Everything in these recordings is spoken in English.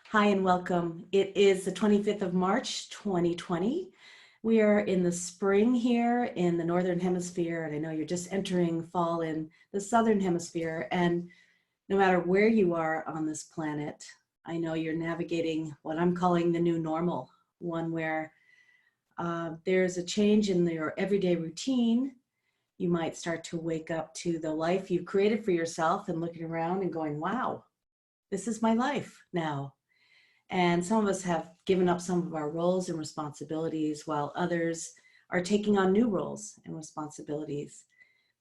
Hi and welcome. It is the 25th of March, 2020. We are in the spring here in the Northern Hemisphere, and I know you're just entering fall in the Southern Hemisphere. And no matter where you are on this planet, I know you're navigating what I'm calling the new normal, one where there's a change in your everyday routine. You might start to wake up to the life you've created for yourself and looking around and going, wow, this is my life now. And some of us have given up some of our roles and responsibilities while others are taking on new roles and responsibilities.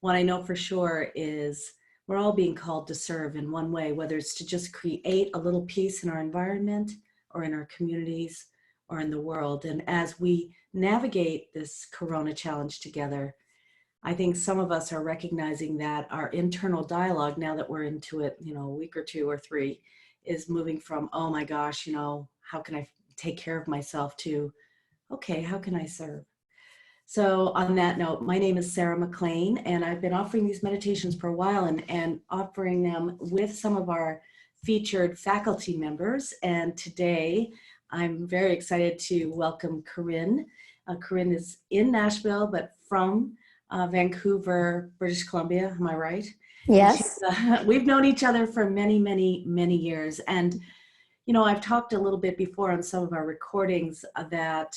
What I know for sure is we're all being called to serve in one way, whether it's to just create a little peace in our environment or in our communities or in the world. And as we navigate this Corona challenge together, I think some of us are recognizing that our internal dialogue, now that we're into it, a week or two or three, is moving from, oh my gosh, how can I take care of myself to, okay, how can I serve? So on that note, my name is Sarah McLean, and I've been offering these meditations for a while and offering them with some of our featured faculty members. And today I'm very excited to welcome Corrine. Corrine is in Nashville, but from Vancouver, British Columbia. Am I right? And Yes. we've known each other for many, many, many years. And, I've talked a little bit before on some of our recordings that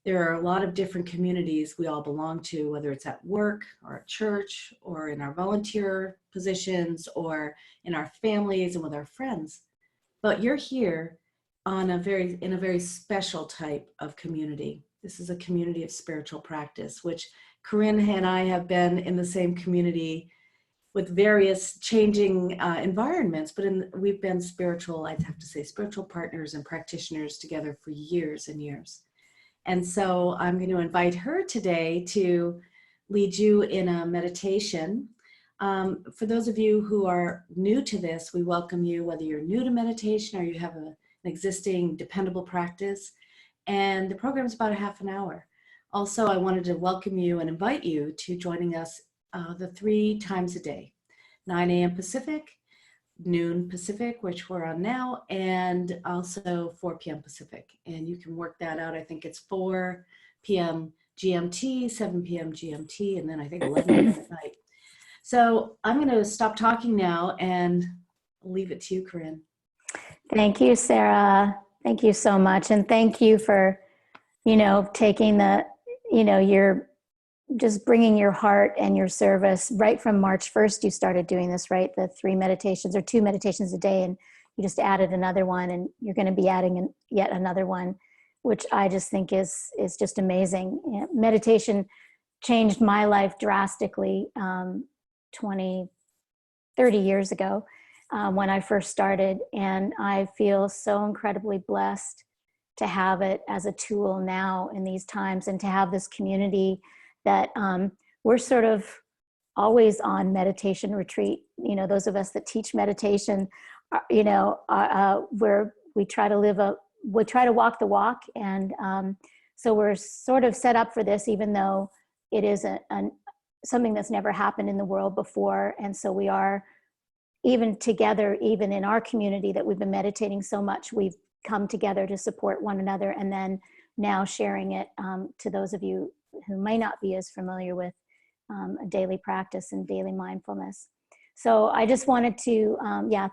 there are a lot of different communities we all belong to, whether it's at work or at church or in our volunteer positions or in our families and with our friends. But you're here in a very special type of community. This is a community of spiritual practice, which Corrine and I have been in the same community with various changing environments, but we've been spiritual, I'd have to say, spiritual partners and practitioners together for years and years. And so I'm going to invite her today to lead you in a meditation. For those of you who are new to this, we welcome you, whether you're new to meditation or you have an existing dependable practice. And the program is about a half an hour. Also, I wanted to welcome you and invite you to joining us the 3 times a day, 9 a.m. Pacific, noon Pacific, which we're on now, and also 4 p.m. Pacific. And you can work that out. I think it's 4 p.m. GMT, 7 p.m. GMT, and then I think 11 p.m. at night. So I'm going to stop talking now and leave it to you, Corrine. Thank you, Sarah. Thank you so much. And thank you for, taking you're just bringing your heart and your service. Right from March 1st, you started doing this, right? The 3 meditations or 2 meditations a day, and you just added another one, and you're going to be adding yet another one, which I just think is just amazing. Meditation changed my life drastically 20, 30 years ago when I first started, and I feel so incredibly blessed to have it as a tool now in these times, and to have this community that we're sort of always on meditation retreat. Those of us that teach meditation, where we try to walk the walk. And so we're sort of set up for this, even though it is something that's never happened in the world before. And so we are even together, even in our community that we've been meditating so much, we've come together to support one another, and then now sharing it to those of you who may not be as familiar with a daily practice and daily mindfulness. So I just wanted to,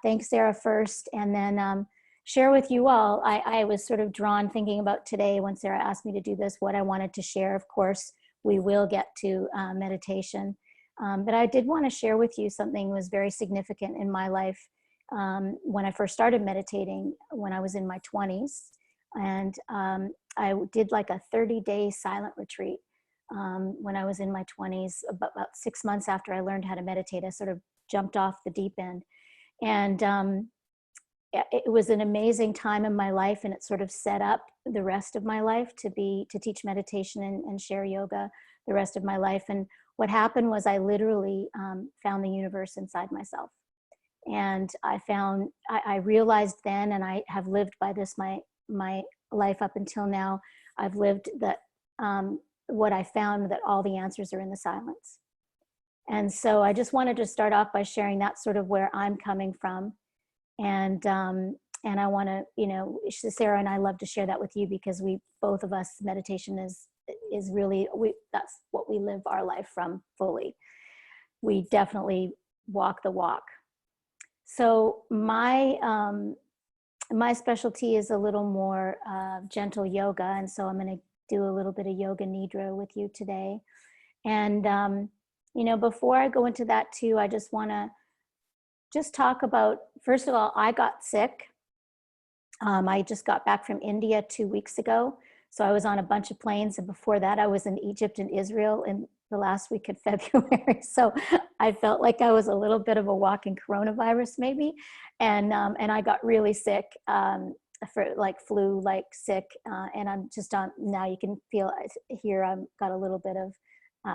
thank Sarah first, and then share with you all. I was sort of drawn thinking about today when Sarah asked me to do this, what I wanted to share. Of course, we will get to meditation, but I did want to share with you something that was very significant in my life when I first started meditating when I was in my 20s. And I did like a 30-day silent retreat when I was in my 20s, about 6 months after I learned how to meditate. I sort of jumped off the deep end. And it was an amazing time in my life, and it sort of set up the rest of my life to teach meditation and share yoga the rest of my life. And what happened was I literally found the universe inside myself. And I realized then, and I have lived by this my life up until now, I've lived that what I found, that all the answers are in the silence. And so I just wanted to start off by sharing that's sort of where I'm coming from. And And I want to, you know, Sarah and I love to share that with you, because we, both of us, meditation is really, that's what we live our life from fully. We definitely walk the walk. So my specialty is a little more gentle yoga. And so I'm going to do a little bit of yoga nidra with you today. And, you know, before I go into that too, I just want to talk about, first of all, I got sick. I just got back from India 2 weeks ago. So I was on a bunch of planes. And before that, I was in Egypt and Israel in the last week of February. So I felt like I was a little bit of a walking coronavirus maybe. And I got really sick, for like flu, like sick. And I'm just on, now you can feel here, I've got a little bit of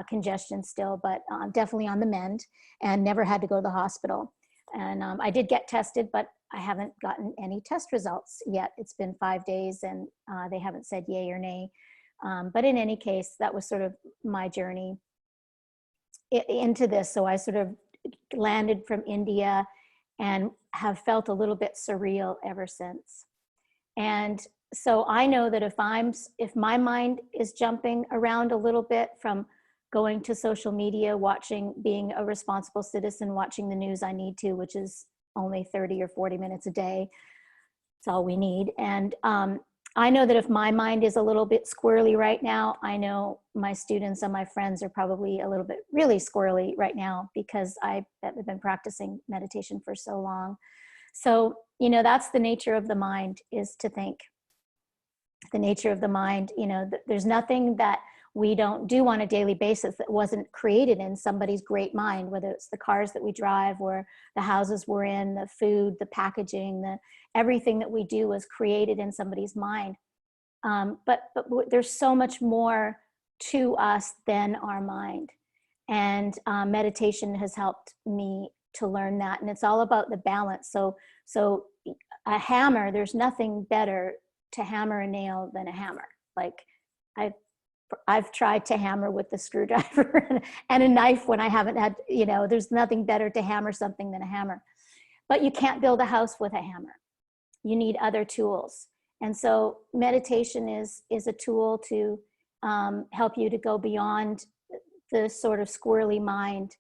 congestion still, but I'm definitely on the mend and never had to go to the hospital. And I did get tested, but I haven't gotten any test results yet. It's been 5 days and they haven't said yay or nay. But in any case, that was sort of my journey into this. So I sort of landed from India and have felt a little bit surreal ever since. And so I know that if my mind is jumping around a little bit from going to social media, being a responsible citizen, watching the news I need to, which is only 30 or 40 minutes a day. It's all we need. And I know that if my mind is a little bit squirrely right now, I know my students and my friends are probably a little bit really squirrely right now, because I've been practicing meditation for so long. So, you know, that's the nature of the mind, is to think. The nature of the mind, you know, there's nothing that we don't do on a daily basis that wasn't created in somebody's great mind, whether it's the cars that we drive or the houses we're in, the food, the packaging, everything that we do was created in somebody's mind. But there's so much more to us than our mind. And meditation has helped me to learn that. And it's all about the balance. So a hammer, there's nothing better to hammer a nail than a hammer. Like I've tried to hammer with the screwdriver and a knife when I haven't had, you know, there's nothing better to hammer something than a hammer. But you can't build a house with a hammer. You need other tools. And so meditation is a tool to help you to go beyond the sort of squirrely mind,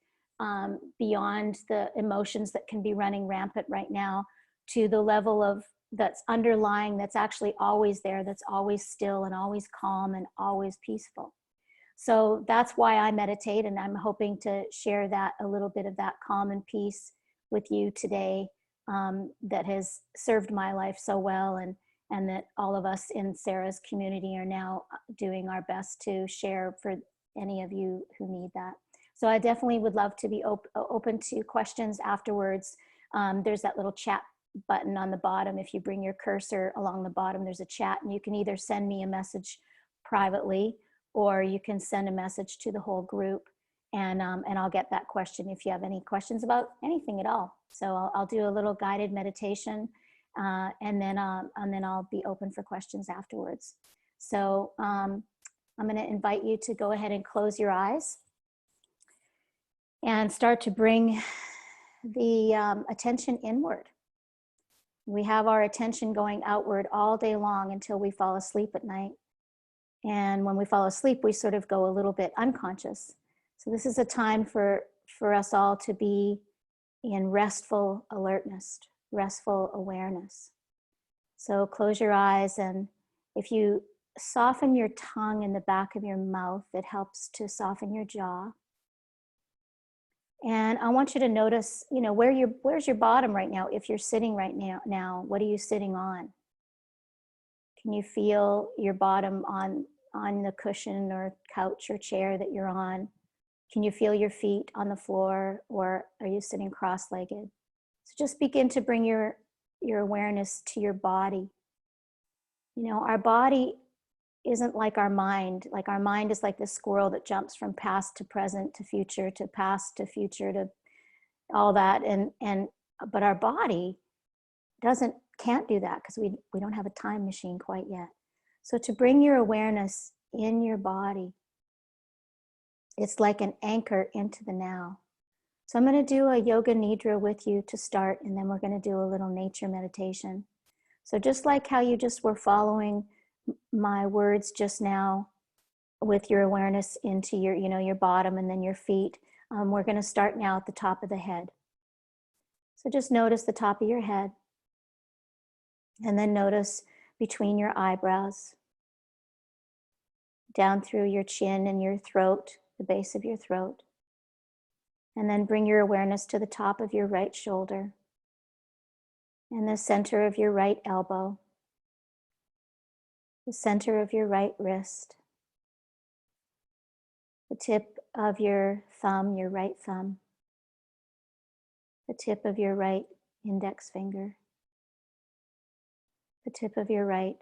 beyond the emotions that can be running rampant right now, to the level of that's underlying, that's actually always there, that's always still and always calm and always peaceful. So that's why I meditate, and I'm hoping to share that, a little bit of that calm and peace with you today, that has served my life so well, and that all of us in Sarah's community are now doing our best to share for any of you who need that. So I definitely would love to be open to questions afterwards. There's that little chat button on the bottom. If you bring your cursor along the bottom, there's a chat, and you can either send me a message privately, or you can send a message to the whole group, and I'll get that question if you have any questions about anything at all. So I'll do a little guided meditation, and then I'll be open for questions afterwards. So I'm going to invite you to go ahead and close your eyes and start to bring the attention inward. We have our attention going outward all day long until we fall asleep at night. And when we fall asleep, we sort of go a little bit unconscious. So this is a time for us all to be in restful alertness, restful awareness. So close your eyes, and if you soften your tongue in the back of your mouth, it helps to soften your jaw. And I want you to notice, you know, where's your bottom right now? If you're sitting right now, what are you sitting on? Can you feel your bottom on the cushion or couch or chair that you're on? Can you feel your feet on the floor, or are you sitting cross-legged? So just begin to bring your awareness to your body. You know, our body isn't like our mind. Like our mind is like this squirrel that jumps from past to present to future to past to future to all that. But our body can't do that, because we don't have a time machine quite yet. So to bring your awareness in your body, it's like an anchor into the now. So I'm going to do a yoga nidra with you to start, and then we're going to do a little nature meditation. So just like how you just were following my words just now with your awareness into your, your bottom and then your feet, we're going to start now at the top of the head. So just notice the top of your head, and then notice between your eyebrows, down through your chin and your throat, the base of your throat. And then bring your awareness to the top of your right shoulder and the center of your right elbow, the center of your right wrist, the tip of your thumb, your right thumb, the tip of your right index finger, the tip of your right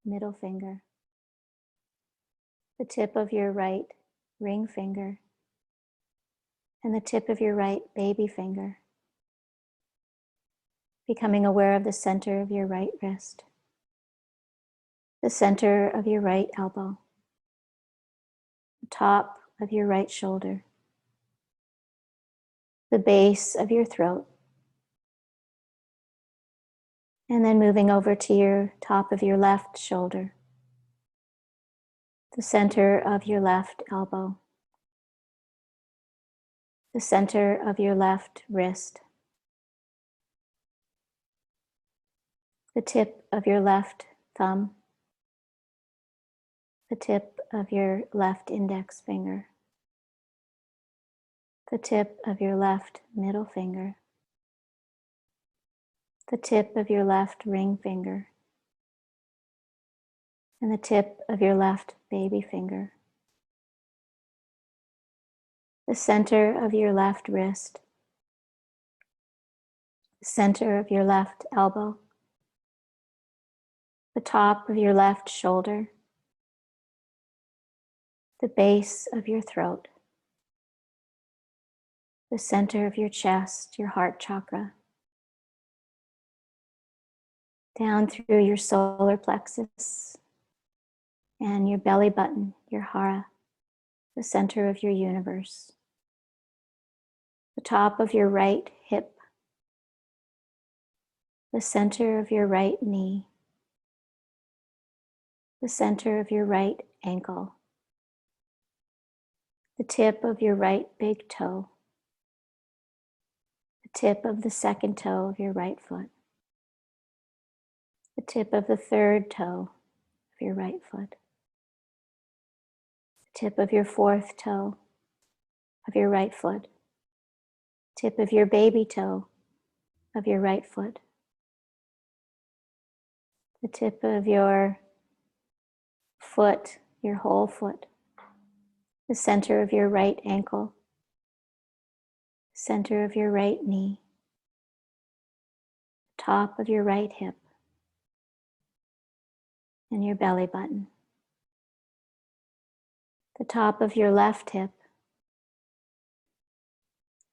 middle finger, the tip of your right ring finger, and the tip of your right baby finger. Becoming aware of the center of your right wrist, the center of your right elbow, the top of your right shoulder, the base of your throat, and then moving over to your top of your left shoulder, the center of your left elbow, the center of your left wrist, the tip of your left thumb, the tip of your left index finger, the tip of your left middle finger, the tip of your left ring finger, and the tip of your left baby finger, the center of your left wrist, the center of your left elbow, the top of your left shoulder, the base of your throat, the center of your chest, your heart chakra, down through your solar plexus and your belly button, your hara, the center of your universe, the top of your right hip, the center of your right knee, the center of your right ankle, the tip of your right big toe, the tip of the second toe of your right foot, the tip of the third toe of your right foot, the tip of your fourth toe of your right foot, tip of your baby toe of your right foot, the tip of your foot, your whole foot, the center of your right ankle, center of your right knee, top of your right hip, and your belly button, the top of your left hip,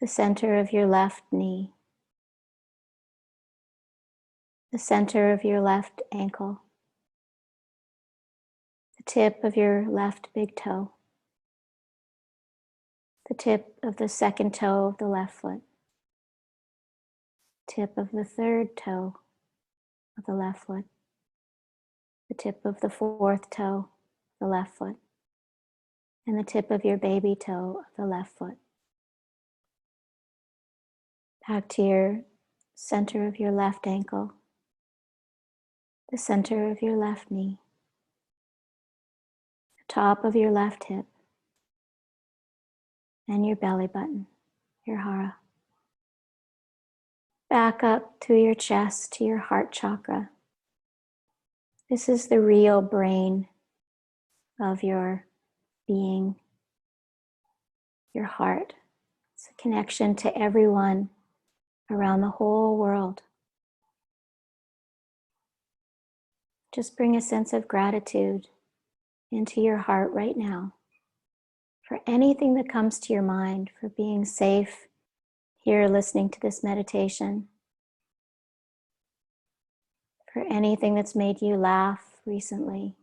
the center of your left knee, the center of your left ankle, the tip of your left big toe, the tip of the second toe of the left foot, tip of the third toe of the left foot, the tip of the fourth toe of the left foot, and the tip of your baby toe of the left foot. Back to your center of your left ankle, the center of your left knee, the top of your left hip, and your belly button, your hara. Back up to your chest, to your heart chakra. This is the real brain of your being, your heart. It's a connection to everyone around the whole world. Just bring a sense of gratitude into your heart right now for anything that comes to your mind, for being safe here listening to this meditation, for anything that's made you laugh recently,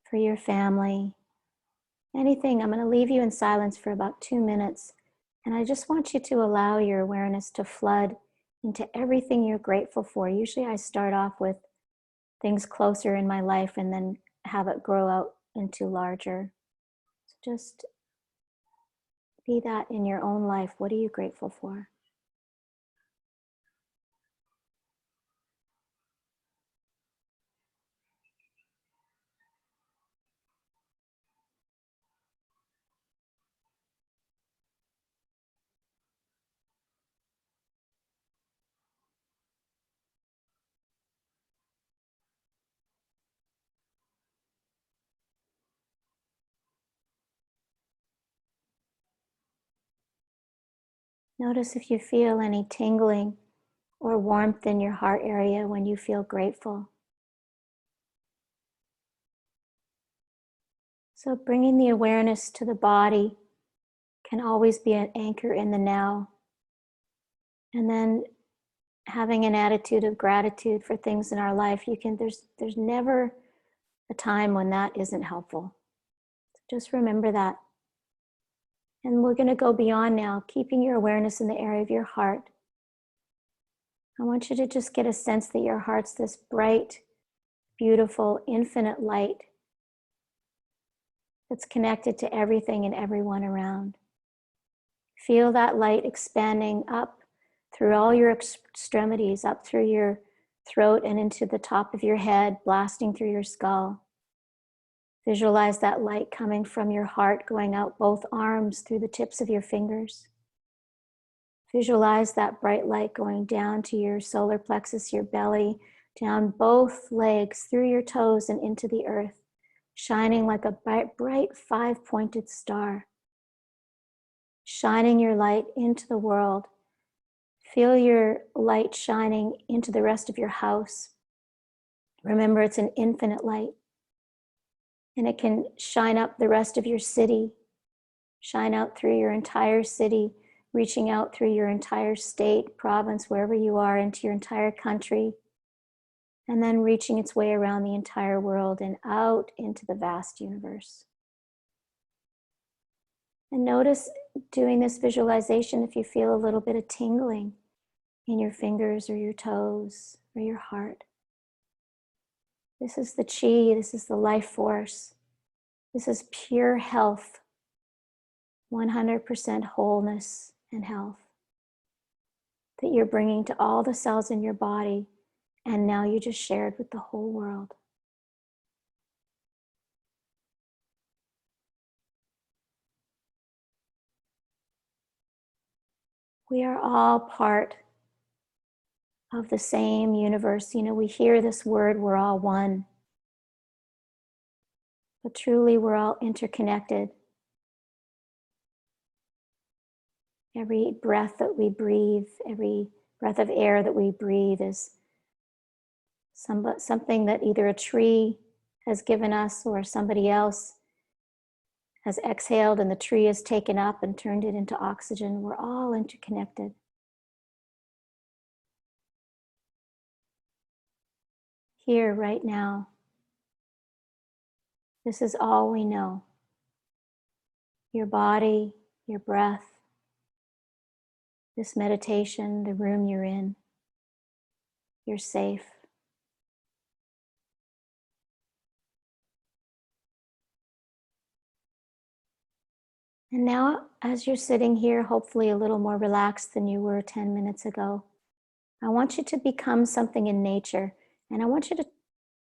for your family, anything. I'm going to leave you in silence for about 2 minutes, and I just want you to allow your awareness to flood into everything you're grateful for. Usually I start off with things closer in my life and then have it grow out into larger. So just be that in your own life. What are you grateful for? Notice if you feel any tingling or warmth in your heart area when you feel grateful. So bringing the awareness to the body can always be an anchor in the now. And then having an attitude of gratitude for things in our life, there's never a time when that isn't helpful. So just remember that. And we're going to go beyond now, keeping your awareness in the area of your heart. I want you to just get a sense that your heart's this bright, beautiful, infinite light that's connected to everything and everyone around. Feel that light expanding up through all your extremities, up through your throat and into the top of your head, blasting through your skull. Visualize that light coming from your heart, going out both arms through the tips of your fingers. Visualize that bright light going down to your solar plexus, your belly, down both legs, through your toes and into the earth, shining like a bright five-pointed star. Shining your light into the world. Feel your light shining into the rest of your house. Remember, it's an infinite light. And it can shine up the rest of your city, shine out through your entire city, reaching out through your entire state, province, wherever you are, into your entire country, and then reaching its way around the entire world and out into the vast universe. And notice doing this visualization if you feel a little bit of tingling in your fingers or your toes or your heart. This is the chi, this is the life force. This is pure health, 100% wholeness and health that you're bringing to all the cells in your body, and now you just shared with the whole world. We are all part of the same universe. You know, we hear this word, we're all one. But truly, we're all interconnected. Every breath that we breathe, every breath of air that we breathe is something that either a tree has given us or somebody else has exhaled and the tree has taken up and turned it into oxygen. We're all interconnected. Here, right now, this is all we know. Your body, your breath, this meditation, the room you're in. You're safe. And now, as you're sitting here, hopefully a little more relaxed than you were 10 minutes ago, I want you to become something in nature. And I want you to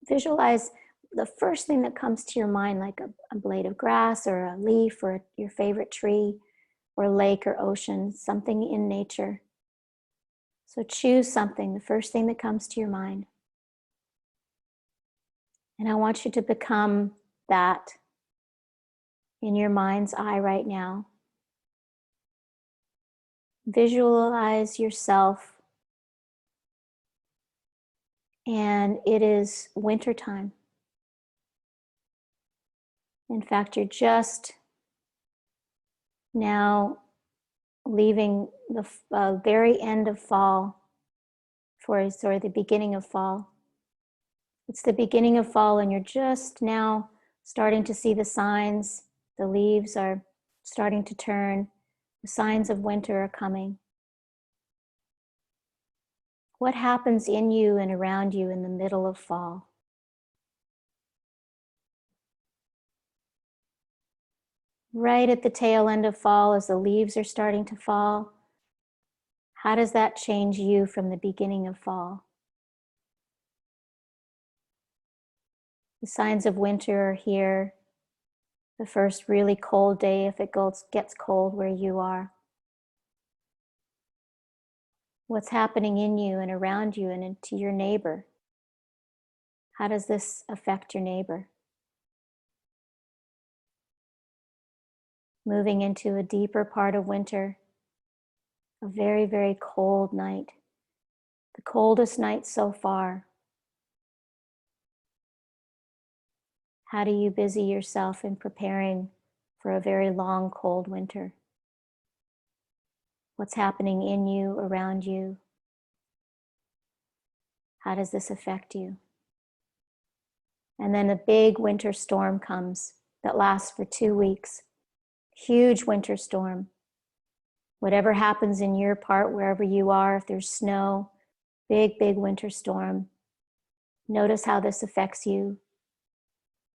visualize the first thing that comes to your mind, like a blade of grass or a leaf or your favorite tree or lake or ocean, something in nature. So choose something, the first thing that comes to your mind. And I want you to become that in your mind's eye right now. Visualize yourself, and it is wintertime. In fact, you're just now leaving the very end of fall the beginning of fall. It's the beginning of fall, and you're just now starting to see the signs. The leaves are starting to turn. The signs of winter are coming. What happens in you and around you in the middle of fall? Right at the tail end of fall, as the leaves are starting to fall, how does that change you from the beginning of fall? The signs of winter are here. The first really cold day, if it gets cold where you are. What's happening in you and around you and into your neighbor? How does this affect your neighbor? Moving into a deeper part of winter, a very, very cold night, the coldest night so far. How do you busy yourself in preparing for a very long, cold winter? What's happening in you, around you? How does this affect you? And then a big winter storm comes that lasts for 2 weeks. Huge winter storm. Whatever happens in your part, wherever you are, if there's snow, big, big winter storm. Notice how this affects you.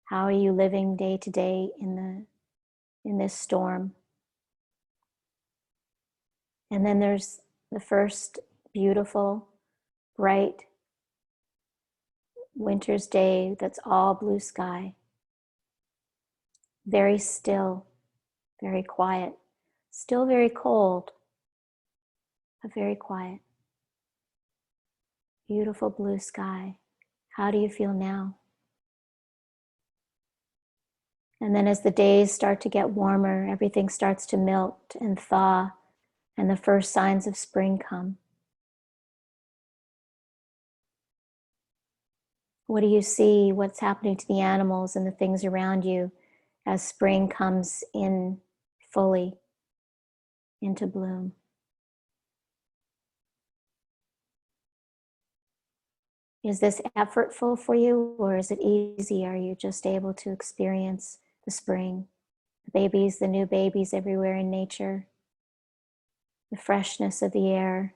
How are you living day to day in this storm? And then there's the first beautiful, bright winter's day that's all blue sky. Very still, very quiet. Still very cold, but very quiet. Beautiful blue sky. How do you feel now? And then as the days start to get warmer, everything starts to melt and thaw, and the first signs of spring come. What do you see? What's happening to the animals and the things around you as spring comes in fully into bloom? Is this effortful for you, or is it easy? Are you just able to experience the spring, the babies, the new babies everywhere in nature, the freshness of the air,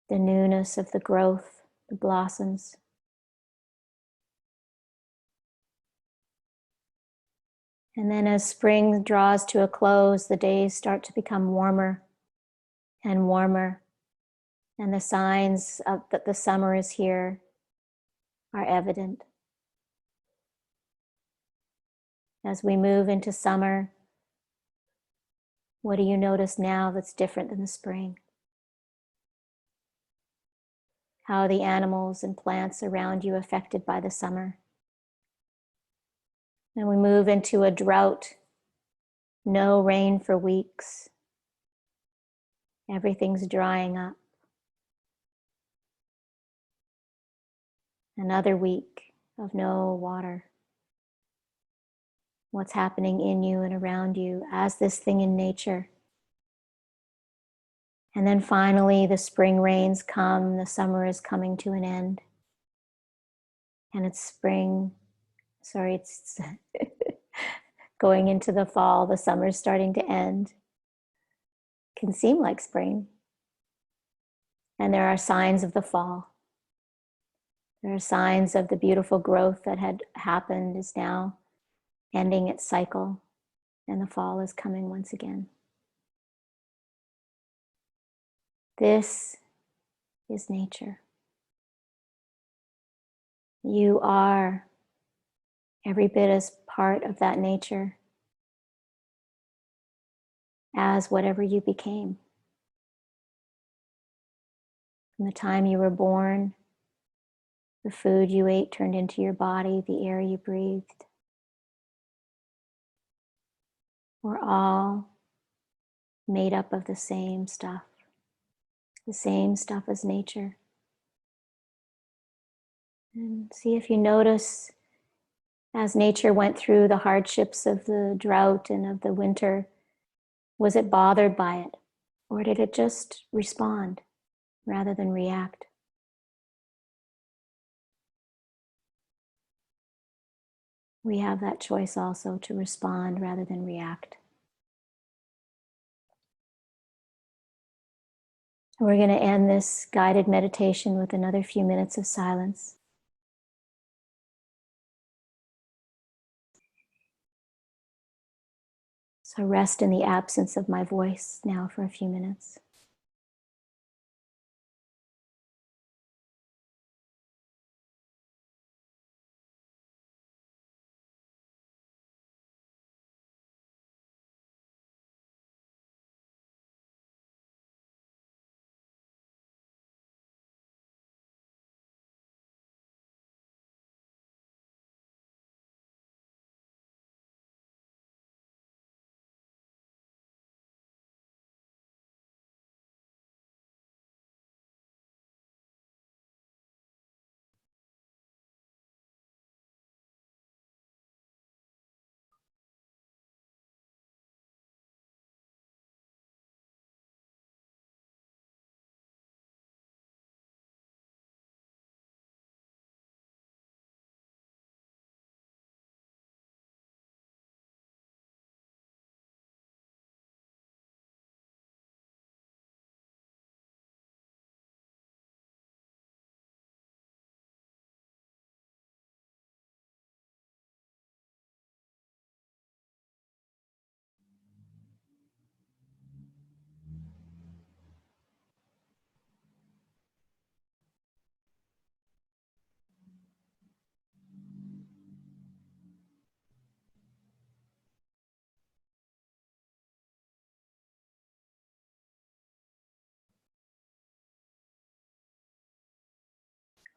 the newness of the growth, the blossoms? And then as spring draws to a close, the days start to become warmer and warmer, and the signs of that the summer is here are evident. As we move into summer, what do you notice now that's different than the spring? How are the animals and plants around you affected by the summer? And we move into a drought, no rain for weeks. Everything's drying up. Another week of no water. What's happening in you and around you as this thing in nature? And then finally, the spring rains come, the summer is coming to an end. And it's it's going into the fall, the summer's starting to end. Can seem like spring. And there are signs of the fall. There are signs of the beautiful growth that had happened is now ending its cycle, and the fall is coming once again. This is nature. You are every bit as part of that nature as whatever you became. From the time you were born, the food you ate turned into your body, the air you breathed. We're all made up of the same stuff as nature. And see if you notice as nature went through the hardships of the drought and of the winter, was it bothered by it? Or did it just respond rather than react? We have that choice also to respond rather than react. We're going to end this guided meditation with another few minutes of silence. So rest in the absence of my voice now for a few minutes.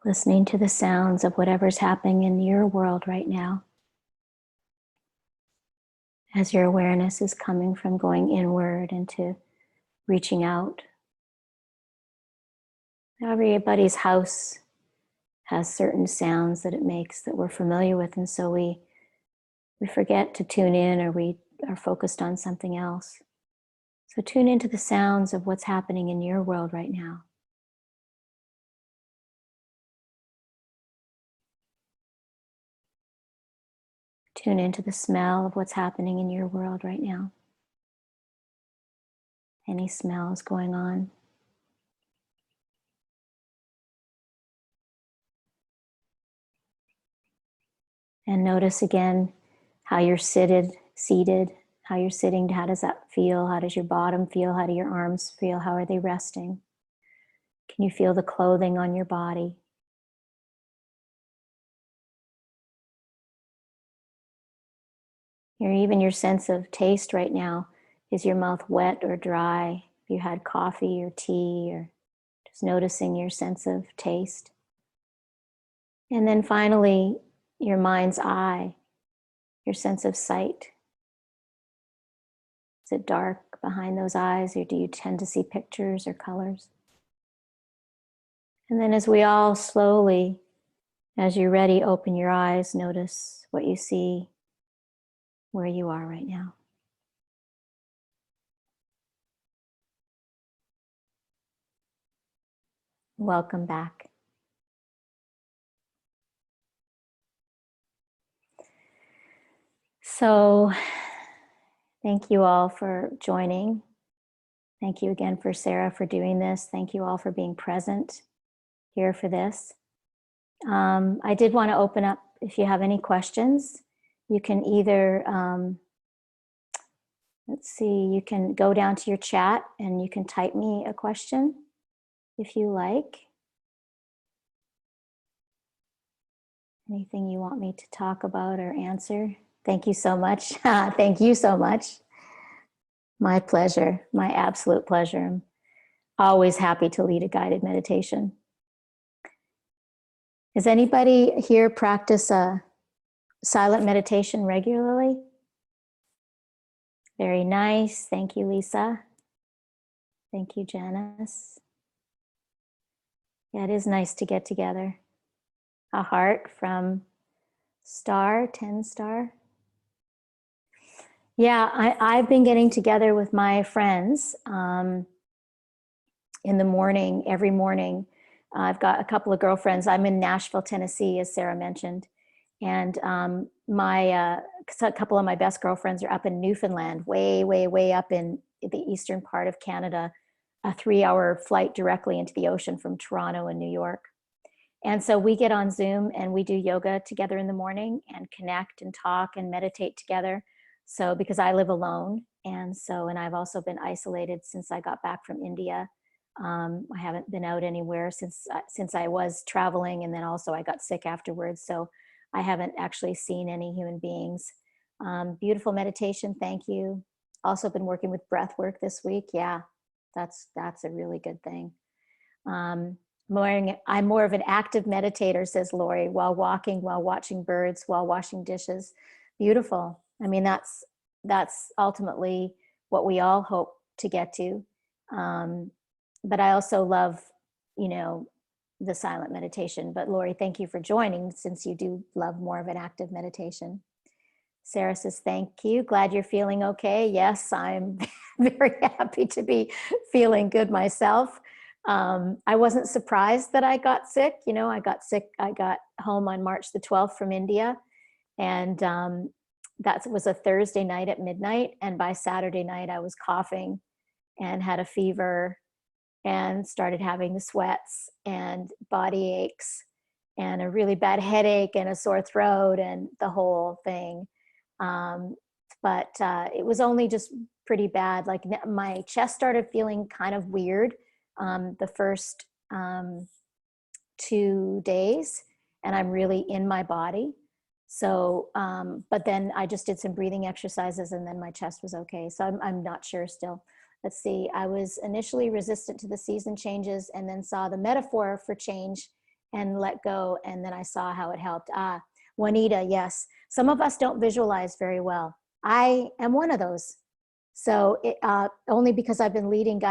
Listening to the sounds of whatever's happening in your world right now, as your awareness is coming from going inward into reaching out. Everybody's house has certain sounds that it makes that we're familiar with, and so we forget to tune in, or we are focused on something else. So tune into the sounds of what's happening in your world right now. Tune into the smell of what's happening in your world right now. Any smells going on? And notice again how you're seated, how you're sitting. How does that feel? How does your bottom feel? How do your arms feel? How are they resting? Can you feel the clothing on your body? Or even your sense of taste right now. Is your mouth wet or dry? If you had coffee or tea, or just noticing your sense of taste. And then finally, your mind's eye, your sense of sight. Is it dark behind those eyes, or do you tend to see pictures or colors? And then as we all slowly, as you're ready, open your eyes, notice what you see where you are right now. Welcome back. So, thank you all for joining. Thank you again for Sarah for doing this. Thank you all for being present here for this. I did want to open up, if you have any questions, you can either, let's see, you can go down to your chat and you can type me a question if you like. Anything you want me to talk about or answer? Thank you so much. Thank you so much. My pleasure, my absolute pleasure. I'm always happy to lead a guided meditation. Does anybody here practice a silent meditation regularly? Very nice. Thank you, Lisa. Thank you, Janice. Yeah, it is nice to get together. A heart from Star, 10 Star. Yeah, I've been getting together with my friends in the morning, every morning. I've got a couple of girlfriends. I'm in Nashville, Tennessee, as Sarah mentioned. And a couple of my best girlfriends are up in Newfoundland, way, way, way up in the eastern part of Canada. a 3-hour flight directly into the ocean from Toronto and New York. And so we get on Zoom and we do yoga together in the morning and connect and talk and meditate together. So because I live alone, and I've also been isolated since I got back from India. I haven't been out anywhere since I was traveling, and then also I got sick afterwards. So I haven't actually seen any human beings. Beautiful meditation, thank you. Also been working with breath work this week. Yeah, that's a really good thing. I'm more of an active meditator, says Lori, while walking, while watching birds, while washing dishes. Beautiful. I mean, that's ultimately what we all hope to get to. But I also love, the silent meditation. But Lori, thank you for joining, since you do love more of an active meditation. Sarah says, thank you. Glad you're feeling okay. Yes, I'm very happy to be feeling good myself. I wasn't surprised that I got sick. I got sick. I got home on March the 12th from India. And that was a Thursday night at midnight. And by Saturday night, I was coughing and had a fever and started having the sweats and body aches and a really bad headache and a sore throat and the whole thing. But it was only just pretty bad. Like my chest started feeling kind of weird the first 2 days, and I'm really in my body. So, but then I just did some breathing exercises and then my chest was okay. So I'm not sure still. Let's see, I was initially resistant to the season changes and then saw the metaphor for change and let go. And then I saw how it helped. Juanita, yes. Some of us don't visualize very well. I am one of those. So only because I've been leading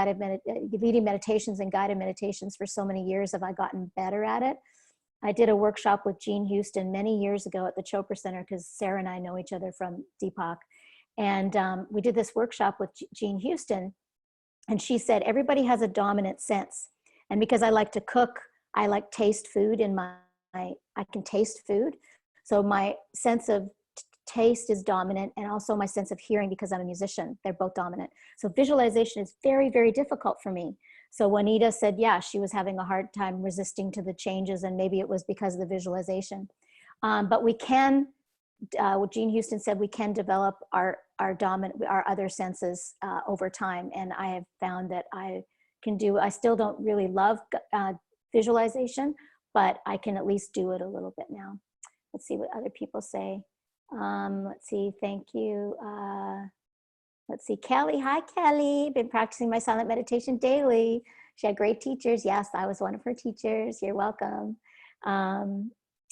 meditations and guided meditations for so many years have I gotten better at it. I did a workshop with Jean Houston many years ago at the Chopra Center, because Sarah and I know each other from Deepak. And we did this workshop with Jean Houston, and she said, everybody has a dominant sense. And because I like to cook, I like taste food I can taste food. So my sense of taste is dominant, and also my sense of hearing, because I'm a musician, they're both dominant. So visualization is very, very difficult for me. So Juanita said, yeah, she was having a hard time resisting to the changes, and maybe it was because of the visualization. But we can, what Jean Houston said, we can develop our other senses over time. And I have found that I still don't really love visualization, but I can at least do it a little bit now. Let's see what other people say. Let's see, thank you. Let's see, Kelly. Hi, Kelly. Been practicing my silent meditation daily. She had great teachers. Yes, I was one of her teachers. You're welcome.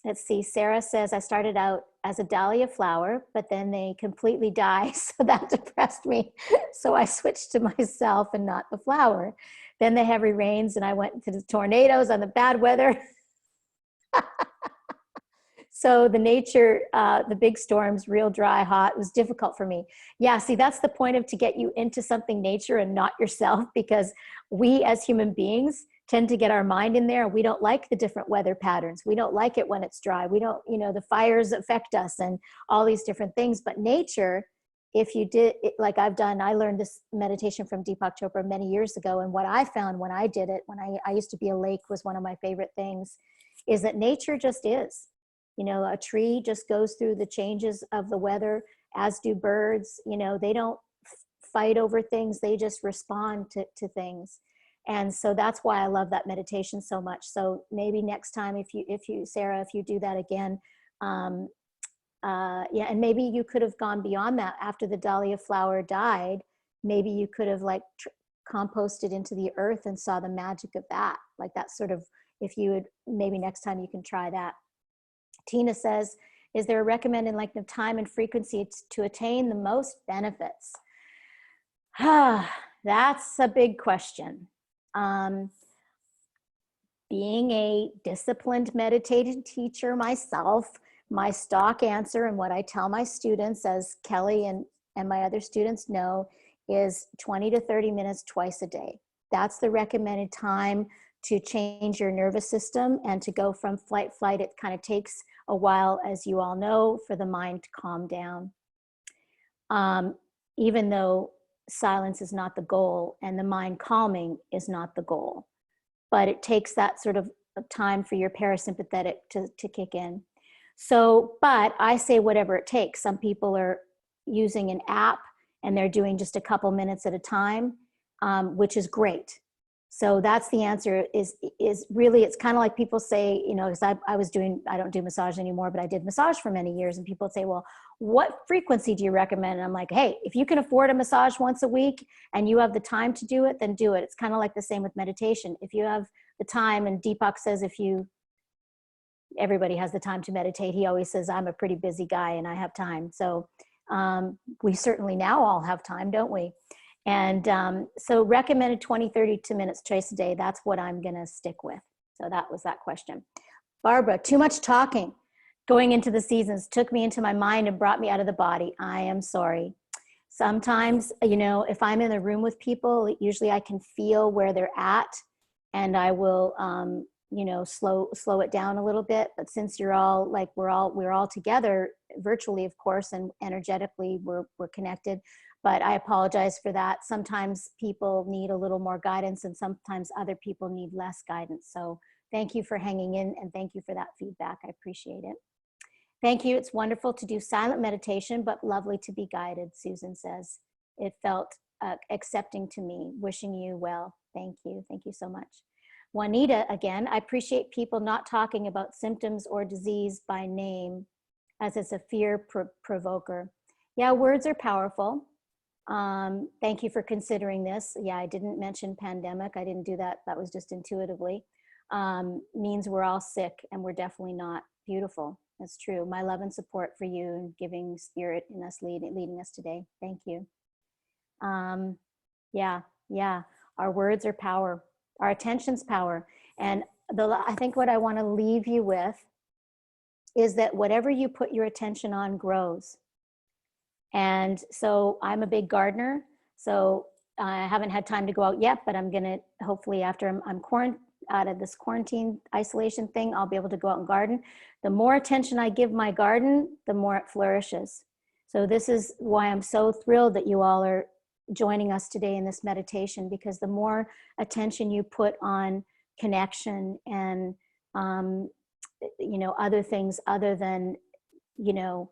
Let's see, Sarah says, I started out as a dahlia flower, but then they completely die, so that depressed me. So I switched to myself and not the flower. Then the heavy rains, and I went to the tornadoes and the bad weather. So the nature, the big storms, real dry, hot, was difficult for me. Yeah, see, that's the point of to get you into something nature and not yourself, because we as human beings tend to get our mind in there. We don't like the different weather patterns. We don't like it when it's dry. We don't, the fires affect us and all these different things. But nature, if you did it like I've done, I learned this meditation from Deepak Chopra many years ago. And what I found when I did it, when I used to be a lake, was one of my favorite things, is that nature just is. A tree just goes through the changes of the weather, as do birds. They don't fight over things. They just respond to things. And so that's why I love that meditation so much. So maybe next time, if you, Sarah, if you do that again, yeah, and maybe you could have gone beyond that after the dahlia flower died. Maybe you could have composted into the earth and saw the magic of that. Like that sort of, if you would, maybe next time you can try that. Tina says, is there a recommended length of time and frequency to attain the most benefits? That's a big question. Being a disciplined meditative teacher myself, my stock answer and what I tell my students, as Kelly and my other students know, is 20 to 30 minutes twice a day. That's the recommended time to change your nervous system and to go from flight. It kind of takes a while, as you all know, for the mind to calm down. Even though silence is not the goal and the mind calming is not the goal. But it takes that sort of time for your parasympathetic to kick in. So, but I say whatever it takes. Some people are using an app and they're doing just a couple minutes at a time, which is great. So that's the answer is really, it's kind of like people say, you know, because I don't do massage anymore, but I did massage for many years, and people say, well, what frequency do you recommend? And I'm like, hey, if you can afford a massage once a week and you have the time to do it, then do it. It's kind of like the same with meditation. If you have the time, and Deepak says, everybody has the time to meditate. He always says, I'm a pretty busy guy and I have time. So we certainly now all have time, don't we? And so recommended 20, 32 minutes twice a day. That's what I'm going to stick with. So that was that question. Barbara, too much talking. Going into the seasons took me into my mind and brought me out of the body. I am sorry. Sometimes, you know, if I'm in a room with people, usually I can feel where they're at, and I will, you know, slow it down a little bit. But since you're all like, we're all together virtually, of course, and energetically we're connected. But I apologize for that. Sometimes people need a little more guidance, and sometimes other people need less guidance. So thank you for hanging in, and thank you for that feedback. I appreciate it. Thank you. It's wonderful to do silent meditation, but lovely to be guided, Susan says. It felt accepting to me. Wishing you well. Thank you. Thank you so much. Juanita, again, I appreciate people not talking about symptoms or disease by name, as it's a fear provoker. Yeah, words are powerful. Thank you for considering this. Yeah, I didn't mention pandemic. I didn't do that. That was just intuitively. Means we're all sick, and we're definitely not beautiful. That's true. My love and support for you, and giving spirit in us, leading us today. Thank you. Yeah. Our words are power. Our attention's power. And I think what I want to leave you with is that whatever you put your attention on grows. And so I'm a big gardener, so I haven't had time to go out yet, but I'm going to, hopefully after I'm out of this quarantine isolation thing, I'll be able to go out and garden. The more attention I give my garden, the more it flourishes. So this is why I'm so thrilled that you all are joining us today in this meditation, because the more attention you put on connection and, you know, other things other than, you know,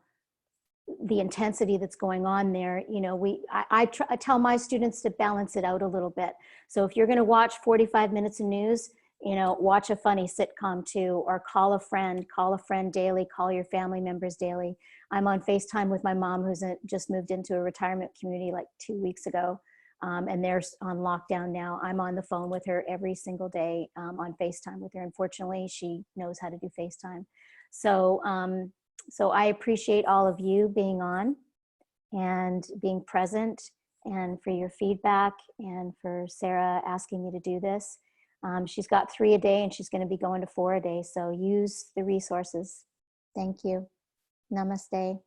the intensity that's going on there, you know, I tell my students to balance it out a little bit. So if you're going to watch 45 minutes of news, you know, watch a funny sitcom too, or call a friend daily, call your family members daily. I'm on FaceTime with my mom, who's just moved into a retirement community like 2 weeks ago. And they're on lockdown now. I'm on the phone with her every single day, on FaceTime with her. Unfortunately, she knows how to do FaceTime. So, so I appreciate all of you being on and being present, and for your feedback, and for Sarah asking me to do this. She's got 3 a day, and she's going to be going to 4 a day. So use the resources. Thank you. Namaste.